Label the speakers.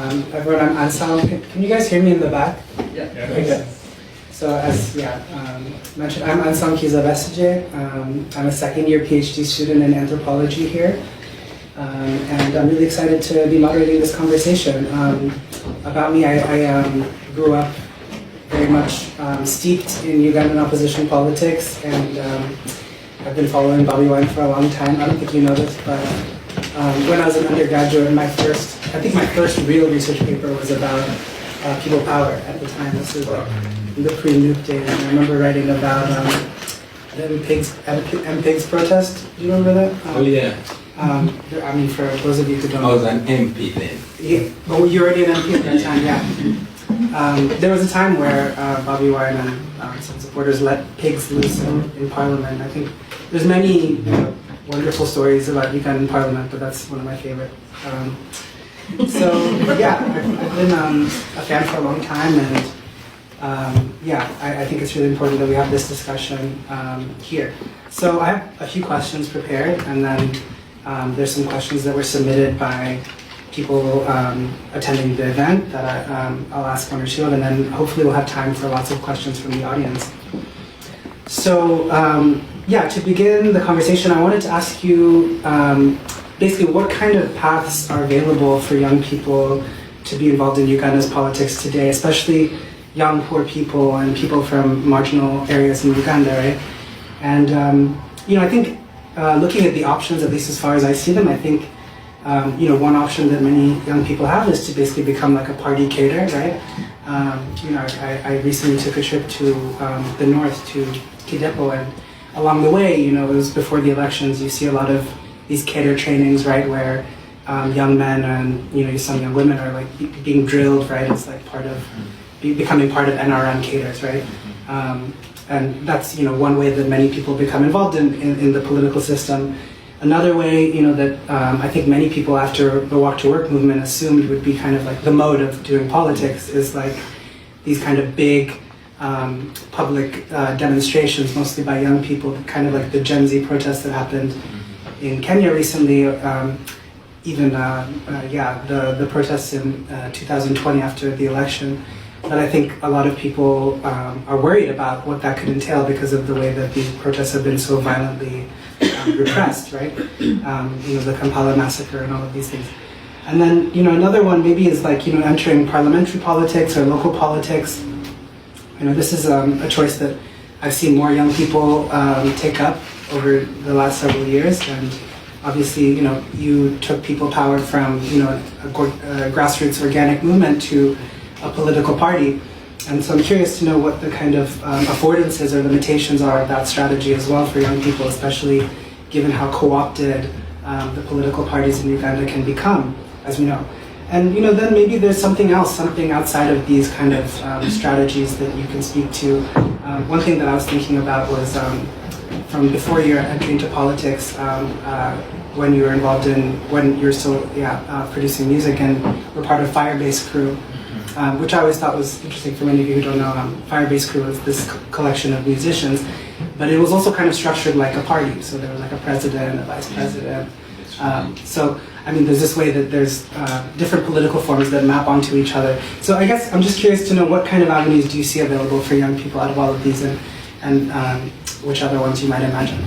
Speaker 1: Everyone, I'm Ansam. Can you guys hear me in the back?
Speaker 2: Yeah.
Speaker 1: Okay, good. So as mentioned, I'm Kiliza Besigye. I'm a second-year PhD student in anthropology here. And I'm really excited to be moderating this conversation. About me, I grew up very much steeped in Ugandan opposition politics, and I've been following Bobi Wine for a long time. I don't think you know this, but when I was an undergraduate, my first real research paper was about people power at the time. This was like in the pre-nuke days, and I remember writing about the MPIGS protest. Do you remember that?
Speaker 2: Oh yeah.
Speaker 1: I mean, for those of you who don't know.
Speaker 2: I was an MP then.
Speaker 1: Yeah, well, you were already an MP at that time, yeah. There was a time where Bobi Wine and some supporters let pigs loose in Parliament. I think there's many wonderful stories about Ugandan Parliament, but that's one of my favorite. So yeah, I've been a fan for a long time, and I think it's really important that we have this discussion here. So I have a few questions prepared, and then there's some questions that were submitted by people attending the event that I'll ask one or two of, and then hopefully we'll have time for lots of questions from the audience. So to begin the conversation, I wanted to ask you basically what kind of paths are available for young people to be involved in Uganda's politics today, especially young poor people and people from marginal areas in Uganda, right? And I think looking at the options, at least as far as I see them, I think one option that many young people have is to basically become like a party caterer, right? I recently took a trip to the north, to Kidepo, and along the way, it was before the elections, you see a lot of these cater trainings, right, where young men and some young women are like being drilled, right? It's like part of becoming part of NRM caters, right? And that's one way that many people become involved in the political system. Another way, that I think many people after the Walk to Work movement assumed would be kind of like the mode of doing politics is like these kind of big public demonstrations, mostly by young people, kind of like the Gen Z protests that happened in Kenya recently. The protests in 2020 after the election. But I think a lot of people are worried about what that could entail because of the way that these protests have been so violently repressed, right? The Kampala massacre and all of these things. And then, another one maybe is like, entering parliamentary politics or local politics. This is a choice that I've seen more young people take up over the last several years. And obviously, you took people power from, a grassroots organic movement to a political party. And so I'm curious to know what the kind of affordances or limitations are of that strategy as well for young people, especially given how co-opted the political parties in Uganda can become, as we know. And then maybe there's something else, something outside of these kind of strategies that you can speak to. One thing that I was thinking about was from before your entry into politics, when you were involved when you were still producing music and were part of Firebase Crew, which I always thought was interesting for many of you who don't know. Firebase Crew was this collection of musicians, but it was also kind of structured like a party. So there was like a president, a vice president. There's this way that there's different political forms that map onto each other. So I guess I'm just curious to know what kind of avenues do you see available for young people out of all of these, and which other ones you might imagine?